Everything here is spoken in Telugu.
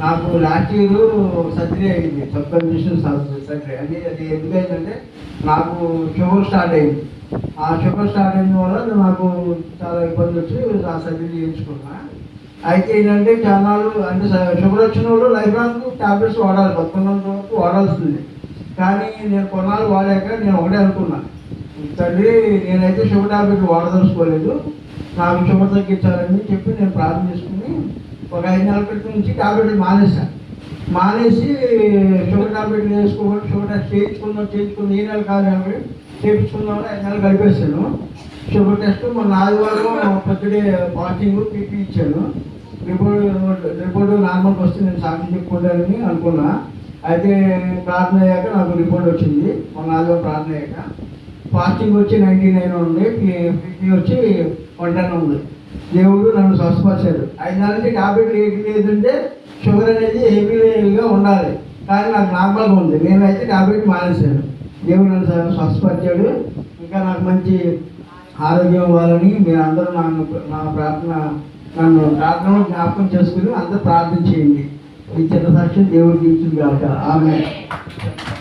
నాకు లాస్ట్ ఇయర్ సర్జరీ అయింది, సబ్కన్యూషన్ సర్జరీ. అది ఎందుకైందంటే నాకు షుగర్ స్టార్ట్ అయింది. ఆ షుగర్ స్టార్ట్ అయిన వల్ల నాకు చాలా ఇబ్బంది వచ్చి ఆ సర్జరీ చేయించుకున్నా. అయితే ఏంటంటే జనాలు అంటే షుగర్ వచ్చిన వాళ్ళు లైఫ్ లాంగ్ టాబ్లెట్స్ వాడాలి, బతుకున్నంత వరకు వాడాల్సింది. కానీ నేను కొన్నాళ్ళు వాడాక నేను ఒకటే అనుకున్నా, తండ్రి నేనైతే షుగర్ టాబ్లెట్ వాడదలుచుకోలేదు, నాకు షుగర్ తగ్గించాలని చెప్పి నేను ప్రార్థన చేసుకుని ఒక 5 నెలల క్రితం నుంచి టాబ్లెట్లు మానేసి షుగర్ టాబ్లెట్లు వేసుకోవాలి, షుగర్ టెస్ట్ చేయించుకుందాం ఈ నెల కాదు చేయించుకుందామని 5 నెలలు గడిపేస్తాను. షుగర్ టెస్ట్ మొన్న ఆదివారం పొద్దుడే ఫాస్టింగ్ పీపీ ఇచ్చాను. రిపోర్ట్ నార్మల్కి వస్తే నేను సాక్షి చెప్పుకోవడానికి అనుకున్నా. అయితే ప్రార్థన అయ్యాక నాకు రిపోర్ట్ వచ్చింది. మొన్న ఆదివారం ప్రార్థన అయ్యాక ఫాస్టింగ్ వచ్చి 99 ఉంది, పీపీ వచ్చి 110 ఉంది. దేవుడు నన్ను స్వస్థపరిచాడు. 5 నెలల నుంచి టాబ్లెట్లు ఏది లేదంటే షుగర్ అనేది హెవీగా ఉండాలి, కానీ నాకు నార్మల్గా ఉంది. నేనైతే టాబ్లెట్ మానేశాను. దేవుడు నన్ను స్వస్థపరిచాడు. ఇంకా నాకు మంచి ఆరోగ్యం ఇవ్వాలని మీరు అందరూ నా ప్రార్థన నన్ను ప్రార్థనలో జ్ఞాపకం చేసుకుని అందరూ ప్రార్థన చేయండి. ఈ చిన్న సాక్ష్యం దేవుడు తీర్చుగాక. ఆమె